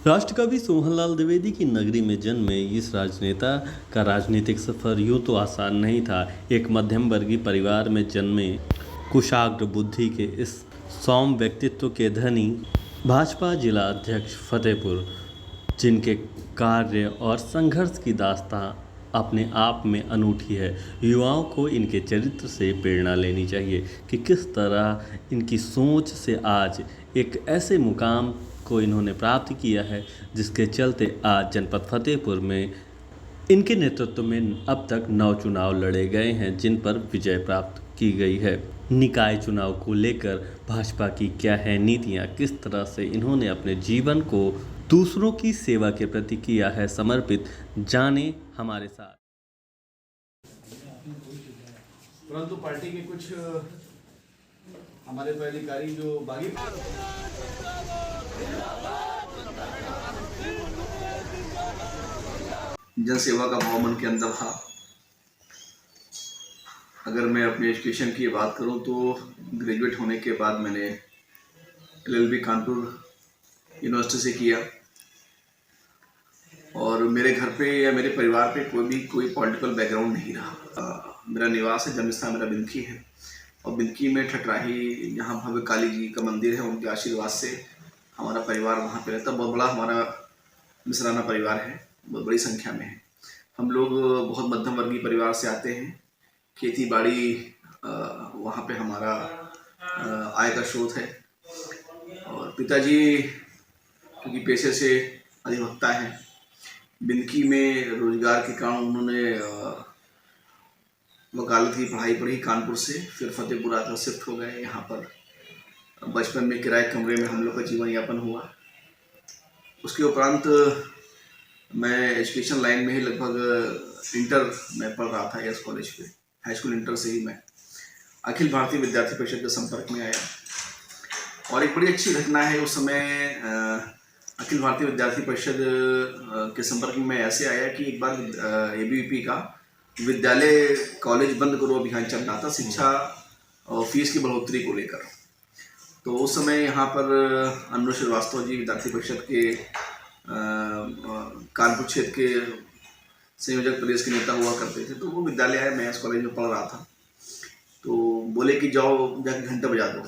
राष्ट्रकवि सोहनलाल द्विवेदी की नगरी में जन्मे इस राजनेता का राजनीतिक सफर यूं तो आसान नहीं था। एक मध्यम वर्गीय परिवार में जन्मे कुशाग्र बुद्धि के इस सौम्य व्यक्तित्व के धनी भाजपा जिला अध्यक्ष फतेहपुर, जिनके कार्य और संघर्ष की दास्तां अपने आप में अनूठी है। युवाओं को इनके चरित्र से प्रेरणा लेनी चाहिए कि किस तरह इनकी सोच से आज एक ऐसे मुकाम को इन्होंने प्राप्त किया है, जिसके चलते आज जनपद फतेहपुर में इनके नेतृत्व में अब तक 9 चुनाव लड़े गए हैं, जिन पर विजय प्राप्त की गई है। निकाय चुनाव को लेकर भाजपा की क्या है नीतियां, किस तरह से इन्होंने अपने जीवन को दूसरों की सेवा के प्रति किया है समर्पित, जाने हमारे साथ। परंतु पार्टी के कुछ हमारे पदाधिकारी जो बागी जन सेवा का भाव मन के अंदर था। अगर मैं अपने एजुकेशन की बात करूं तो ग्रेजुएट होने के बाद मैंने LLB कानपुर यूनिवर्सिटी से किया और मेरे घर पे या मेरे परिवार पे कोई पॉलिटिकल बैकग्राउंड नहीं रहा। मेरा निवास है, जन्म स्थान मेरा बिनकी है और बिनकी में ठटराही यहाँ भव्य काली जी का मंदिर है, उनके आशीर्वाद से हमारा परिवार वहाँ पे रहता। बहुत बड़ा हमारा मिसराना परिवार है, बहुत बड़ी संख्या में है। हम लोग बहुत मध्यम वर्गीय परिवार से आते हैं। खेती बाड़ी वहाँ पे हमारा आय का स्रोत है और पिताजी क्योंकि पेशे से अधिवक्ता हैं, बिनकी में रोजगार के कारण उन्होंने वकालत की पढ़ाई पढ़ी कानपुर से, फिर फतेहपुर आकर शिफ्ट हो गए यहाँ पर। बचपन में किराए कमरे में हम लोग का जीवन यापन हुआ। उसके उपरांत मैं एजुकेशन लाइन में ही लगभग इंटर में पढ़ रहा था एस कॉलेज पे। हाई स्कूल इंटर से ही मैं अखिल भारतीय विद्यार्थी परिषद के संपर्क में आया और एक बड़ी अच्छी घटना है। उस समय अखिल भारतीय विद्यार्थी परिषद के संपर्क में मैं ऐसे आया कि एक बार ABVP का विद्यालय कॉलेज बंद करो अभियान चल रहा था शिक्षा और फीस की बढ़ोतरी को लेकर। तो उस समय यहाँ पर अनुज श्रीवास्तव जी विद्यार्थी परिषद के कानपुर क्षेत्र के संयोजक प्रदेश के नेता हुआ करते थे। तो वो विद्यालय आए, मैं इस कॉलेज में पढ़ रहा था, तो बोले कि जाओ जाकर घंटा बजा दो।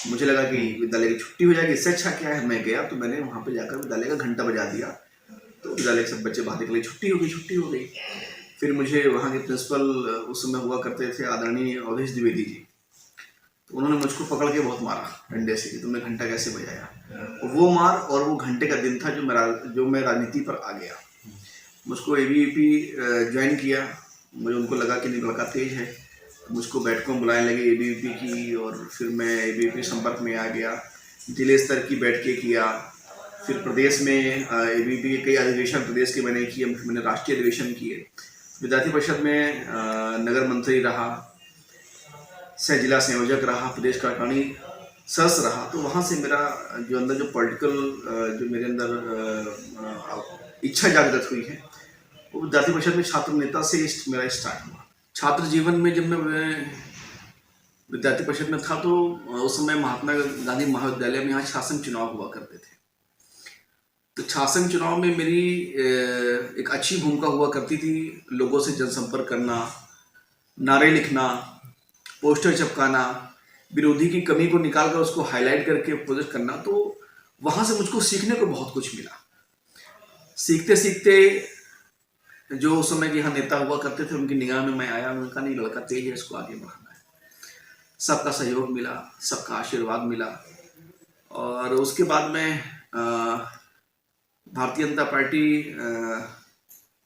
मुझे लगा कि विद्यालय की छुट्टी हो जाएगी, इससे अच्छा क्या है। मैं गया तो मैंने वहाँ पे जाकर विद्यालय का घंटा बजा दिया। तो विद्यालय के सब बच्चे बाहर निकले, छुट्टी हो गई। फिर मुझे वहाँ के प्रिंसिपल उस समय हुआ करते थे आदरणीय अवधेश द्विवेदी जी, तो उन्होंने मुझको पकड़ के बहुत मारा डंडे से कि तुमने घंटा कैसे बजाया। वो मार और वो घंटे का दिन था जो मैं राजनीति पर आ गया। मुझको ABVP ज्वाइन किया। मुझे उनको लगा कि नहीं लड़का तेज है, मुझको बैठकों बुलाने लगे ABVP की और फिर मैं ABVP संपर्क में आ गया। जिले स्तर की बैठकें किया, फिर प्रदेश में ABVP के कई अधिवेशन प्रदेश के मैंने किए, मैंने राष्ट्रीय अधिवेशन किए। विद्यार्थी परिषद में नगर मंत्री रहा, सह जिला संयोजक रहा, प्रदेश कार्यकारिणी सदस्य रहा। तो वहाँ से मेरा जो अंदर जो पॉलिटिकल जो मेरे अंदर इच्छा जागृत हुई है, वो विद्यार्थी परिषद में छात्र नेता से मेरा स्टार्ट हुआ। छात्र जीवन में जब मैं विद्यार्थी परिषद में था तो उस समय महात्मा गांधी महाविद्यालय में यहाँ शासन चुनाव हुआ करते थे। तो शासन चुनाव में मेरी एक अच्छी भूमिका हुआ करती थी। लोगों से जनसंपर्क करना, नारे लिखना, पोस्टर चिपकाना, विरोधी की कमी को निकालकर उसको हाईलाइट करके प्रोजेक्ट करना। तो वहाँ से मुझको सीखने को बहुत कुछ मिला। सीखते सीखते जो उस समय के यहाँ नेता हुआ करते थे उनकी निगाह में मैं आया। उनका नहीं, लड़का तेज है, इसको आगे बढ़ाना है। सबका सहयोग मिला, सबका आशीर्वाद मिला और उसके बाद मैं भारतीय जनता पार्टी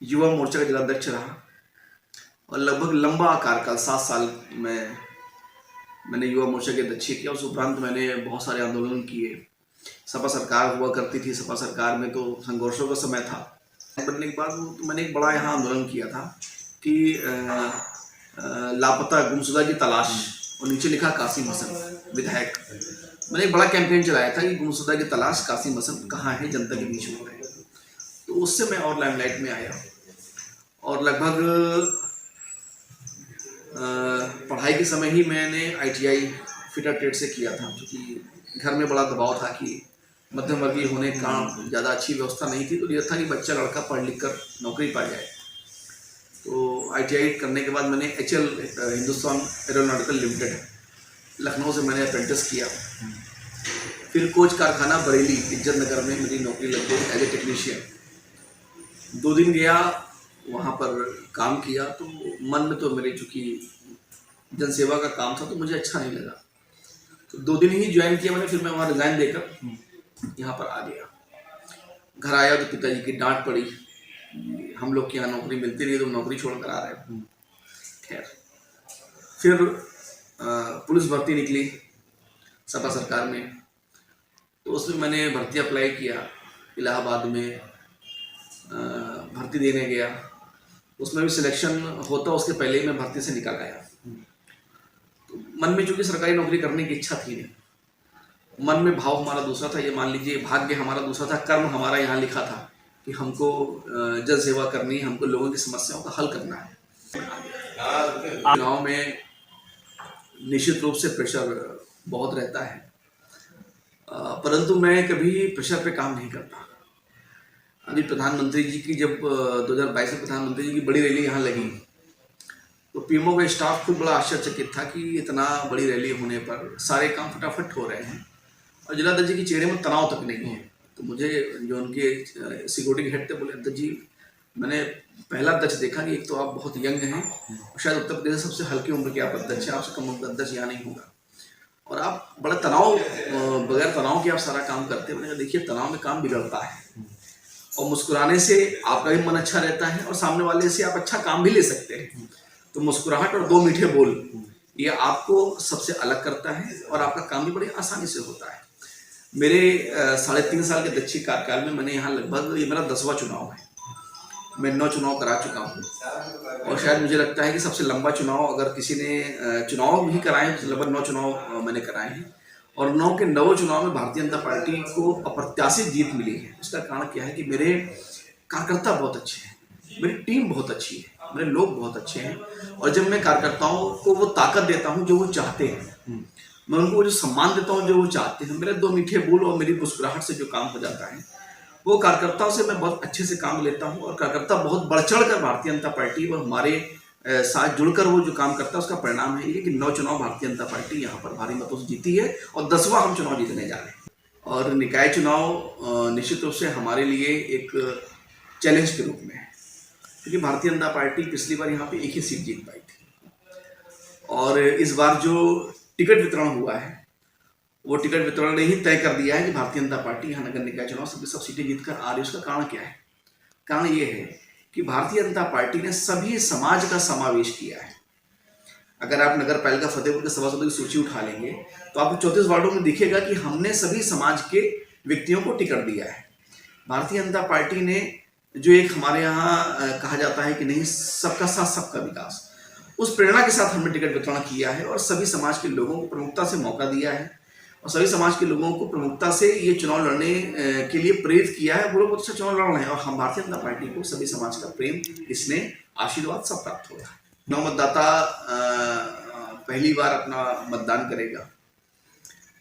युवा मोर्चा का जिलाध्यक्ष रहा और लगभग लंबा कार्यकाल 7 साल में मैंने युवा मोर्चा की अध्यक्षता किया। उस उपरांत मैंने बहुत सारे आंदोलन किए। सपा सरकार हुआ करती थी, सपा सरकार में तो संघर्षों का समय था। बनने के बाद तो मैंने एक बड़ा यहाँ आंदोलन किया था कि लापता गुमशुदा की तलाश और नीचे लिखा कासिम हसन विधायक। मैंने एक बड़ा कैंपेन चलाया था कि गुमशुदा की तलाश, कासिम हसन कहाँ है, जनता के बीच में रहे। तो उससे मैं और लाइमलाइट में आया और लगभग पढ़ाई के समय ही मैंने ITI फिटर ट्रेड से किया था, क्योंकि घर में बड़ा दबाव था कि मध्यम वर्गीय होने के कारण ज़्यादा अच्छी व्यवस्था नहीं थी, तो ये था कि बच्चा लड़का पढ़ लिख कर नौकरी पा जाए। तो ITI करने के बाद मैंने HL Hindustan aeronautical limited Lucknow से मैंने अप्रेंटिस किया। फिर कोच कारखाना बरेली इज्जत नगर में मेरी नौकरी लग गई एज ए टेक्नीशियन। 2 दिन गया, वहाँ पर काम किया, तो मन में तो मेरे चूँकि जनसेवा का काम था तो मुझे अच्छा नहीं लगा, तो 2 दिन ही ज्वाइन किया मैंने। फिर मैं वहाँ रिज़ाइन देकर यहाँ पर आ गया। घर आया तो पिताजी की डांट पड़ी, हम लोग के यहाँ नौकरी मिलती नहीं, तुम नौकरी छोड़ कर आ रहे हो। खैर, फिर पुलिस भर्ती निकली सपा सरकार में, तो उसमें मैंने भर्ती अप्लाई किया। इलाहाबाद में भर्ती देने गया, उसमें भी सिलेक्शन होता, उसके पहले ही मैं भर्ती से निकल आया। तो मन में चूँकि सरकारी नौकरी करने की इच्छा थी नहीं, मन में भाव हमारा दूसरा था, ये मान लीजिए भाग्य हमारा दूसरा था, कर्म हमारा यहाँ लिखा था कि हमको जन सेवा करनी है, हमको लोगों की समस्याओं का हल करना है। गाँव में निश्चित रूप से प्रेशर बहुत रहता है, परंतु मैं कभी प्रेशर पे काम नहीं करता। अभी प्रधानमंत्री जी की जब 2022 में प्रधानमंत्री जी की बड़ी रैली यहाँ लगी, तो पीएमओ का स्टाफ खुद बड़ा आश्चर्यचकित था कि इतना बड़ी रैली होने पर सारे काम फटाफट हो रहे हैं और जिलाध्यक्ष जी के चेहरे में तनाव तक नहीं है। तो मुझे जो उनके सिक्योरिटी हेड थे बोले, अध्यक्ष जी मैंने पहला अध्यक्ष देखा कि एक तो आप बहुत यंग हैं, शायद उत्तर प्रदेश सबसे हल्की उम्र के आप अध्यक्ष हैं, आपसे कम उम्र का अध्यक्ष यहाँ नहीं होगा, और आप बड़ा तनाव बगैर तनाव के आप सारा काम करते हैं। मैंने कहा देखिए तनाव में काम बिगड़ता है, और मुस्कुराने से आपका भी मन अच्छा रहता है और सामने वाले से आप अच्छा काम भी ले सकते हैं। तो मुस्कुराहट और 2 मीठे बोल ये आपको सबसे अलग करता है और आपका काम भी बड़ी आसानी से होता है। मेरे 3.5 साल के दक्षिण कार्यकाल में मैंने यहाँ लगभग, ये मेरा 10वां चुनाव है, मैं 9 चुनाव करा चुका हूँ, और शायद मुझे लगता है कि सबसे लंबा चुनाव अगर किसी ने चुनाव भी कराए हैं, तो लगभग 9 चुनाव मैंने कराए हैं, और 9 के 9 चुनाव में भारतीय जनता पार्टी को अप्रत्याशित जीत मिली है। इसका कारण क्या है कि मेरे कार्यकर्ता बहुत अच्छे हैं, मेरी टीम बहुत अच्छी है, मेरे लोग बहुत अच्छे हैं, और जब मैं कार्यकर्ताओं को वो ताकत देता हूँ जो वो चाहते हैं, मैं उनको जो सम्मान देता हूँ जो वो चाहते हैं, मेरे 2 मीठे बोल और मेरी मुस्कुराहट से जो काम हो जाता है, वो कार्यकर्ताओं से मैं बहुत अच्छे से काम लेता हूँ, और कार्यकर्ता बहुत बढ़ चढ़ कर भारतीय जनता पार्टी और हमारे साथ जुड़कर वो जो काम करता है उसका परिणाम है ये कि 9 चुनाव भारतीय जनता पार्टी यहाँ पर भारी मतों से जीती है, और 10वां हम चुनाव जीतने जा रहे हैं। और निकाय चुनाव निश्चित रूप से हमारे लिए एक चैलेंज के रूप में है, क्योंकि भारतीय जनता पार्टी पिछली बार यहाँ पे 1 ही सीट जीत पाई थी, और इस बार जो टिकट वितरण हुआ है वो टिकट वितरण ने ही तय कर दिया है कि भारतीय जनता पार्टी यहाँ नगर निकाय चुनाव सब सीटें जीतकर आ रही है। उसका कारण क्या है? कारण ये है कि भारतीय जनता पार्टी ने सभी समाज का समावेश किया है। अगर आप नगर पालिका फतेहपुर के सभासदों की सूची उठा लेंगे तो आपको 34 वार्डों में दिखेगा कि हमने सभी समाज के व्यक्तियों को टिकट दिया है। भारतीय जनता पार्टी ने जो एक हमारे यहाँ कहा जाता है कि नहीं सबका साथ सबका विकास, उस प्रेरणा के साथ हमने टिकट वितरण किया है और सभी समाज के लोगों को प्रमुखता से मौका दिया है और सभी समाज के लोगों को प्रमुखता से ये चुनाव लड़ने के लिए प्रेरित किया है। वो लोग बहुत अच्छा चुनाव लड़ रहे हैं और हम भारतीय जनता पार्टी को सभी समाज का प्रेम, स्नेह, आशीर्वाद सब प्राप्त हो रहा है। नव मतदाता पहली बार अपना मतदान करेगा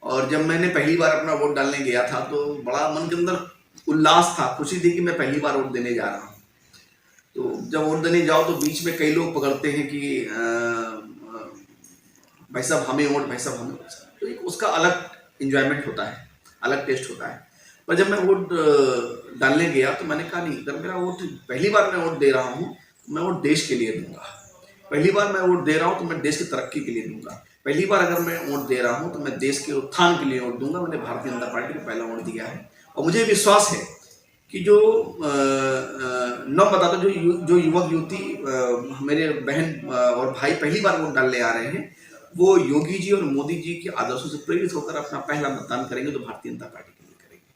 और जब मैंने पहली बार अपना वोट डालने गया था तो बड़ा मन के अंदर उल्लास था, खुशी थी कि मैं पहली बार वोट देने जा रहा हूँ। तो जब वोट देने जाओ तो बीच में कई लोग पकड़ते हैं कि भाई साहब हमें वोट, भाई साहब हमें वोट, तो एक उसका अलग इंजॉयमेंट होता है, अलग टेस्ट होता है। पर जब मैं वोट डालने गया तो मैंने कहा नहीं, अगर मेरा वोट पहली बार मैं वोट दे रहा हूँ मैं वोट देश के लिए दूंगा, पहली बार मैं वोट दे रहा हूँ तो मैं देश की तरक्की के लिए दूंगा, पहली बार अगर मैं वोट दे रहा हूँ तो मैं देश के उत्थान के लिए वोट दूंगा। मैंने भारतीय जनता पार्टी को पहला वोट दिया है और मुझे विश्वास है कि जो नव मतदाता जो युवक युवती मेरे बहन और भाई पहली बार वोट डालने आ रहे हैं वो योगी जी और मोदी जी के आदर्शों से प्रेरित होकर अपना पहला मतदान करेंगे तो भारतीय जनता पार्टी के लिए करेंगे।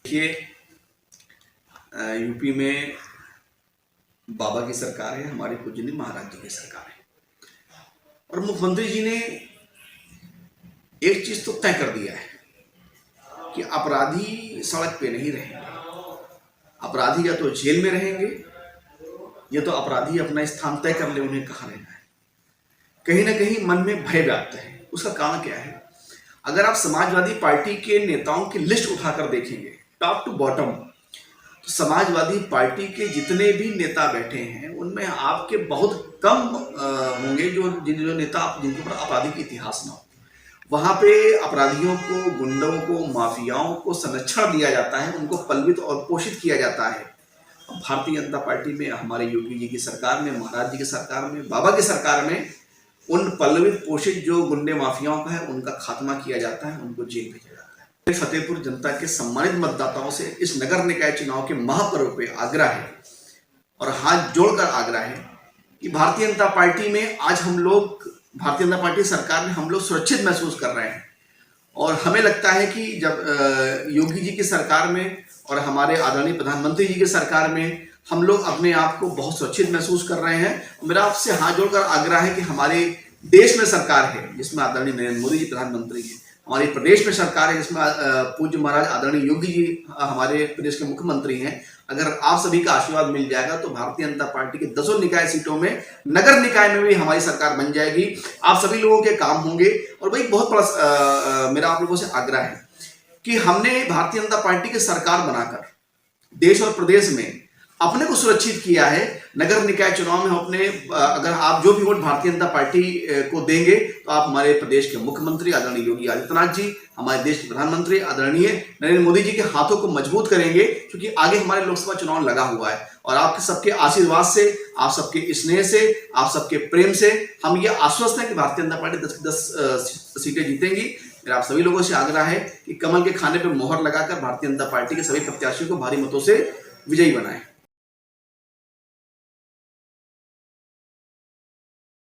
देखिए यूपी में बाबा की सरकार है, हमारे पूजनीय महाराज जी की सरकार है और मुख्यमंत्री जी ने एक चीज तो तय कर दिया है कि अपराधी सड़क पे नहीं रहेंगे, अपराधी या तो जेल में रहेंगे या तो अपराधी अपना स्थान तय कर ले उन्हें कहाँ रहना है। कहीं ना कहीं मन में भय व्याप्त है। उसका कारण क्या है? अगर आप समाजवादी पार्टी के नेताओं की लिस्ट उठाकर देखेंगे टॉप टू बॉटम, तो समाजवादी पार्टी के जितने भी नेता बैठे हैं उनमें आपके बहुत कम होंगे जो नेता जिनके ऊपर आपराधिक इतिहास ना हो। वहां पे अपराधियों को, गुंडों को, माफियाओं को संरक्षण दिया जाता है, उनको पल्वित और पोषित किया जाता है। भारतीय जनता पार्टी में, हमारे योगी जी की सरकार में, महाराज जी की सरकार में, बाबा की सरकार में उन पल्लवित पोषित जो गुंडे माफियाओं का है उनका खात्मा किया जाता है, उनको जेल भेजा जाता है। फतेहपुर जनता के सम्मानित मतदाताओं से इस नगर निकाय चुनाव के महापर्व पे आग्रह है और हाथ जोड़कर आग्रह है कि भारतीय जनता पार्टी में आज हम लोग, भारतीय जनता पार्टी सरकार में हम लोग सुरक्षित महसूस कर रहे हैं। और हमें लगता है कि जब योगी जी की सरकार में और हमारे आदरणीय प्रधानमंत्री जी की सरकार में हम लोग अपने आप को बहुत सुरक्षित महसूस कर रहे हैं। मेरा आपसे हाथ जोड़कर आग्रह है कि हमारे देश में सरकार है जिसमें आदरणीय नरेंद्र मोदी जी प्रधानमंत्री हैं, हमारे प्रदेश में सरकार है जिसमें पूज्य महाराज आदरणीय योगी जी हमारे प्रदेश के मुख्यमंत्री हैं। अगर आप सभी का आशीर्वाद मिल जाएगा तो भारतीय जनता पार्टी के 10 निकाय सीटों में, नगर निकाय में भी हमारी सरकार बन जाएगी। आप सभी लोगों के काम होंगे। और भाई बहुत बड़ा मेरा आप लोगों से आग्रह है कि हमने भारतीय जनता पार्टी की सरकार बनाकर देश और प्रदेश में अपने को सुरक्षित किया है। नगर निकाय चुनाव में अपने, अगर आप जो भी वोट भारतीय जनता पार्टी को देंगे तो आप हमारे प्रदेश के मुख्यमंत्री आदरणीय योगी आदित्यनाथ जी, हमारे देश के प्रधानमंत्री आदरणीय नरेंद्र मोदी जी के हाथों को मजबूत करेंगे, क्योंकि आगे हमारे लोकसभा चुनाव लगा हुआ है। और आपके सबके आशीर्वाद से, आप सबके स्नेह से, आप सबके प्रेम से हम ये आश्वस्त हैं कि भारतीय जनता पार्टी 10 की 10 सीटें जीतेंगी। मेरा आप सभी लोगों से आग्रह है कि कमल के खाने पर मोहर लगाकर भारतीय जनता पार्टी के सभी प्रत्याशियों को भारी मतों से विजयी बनाएं।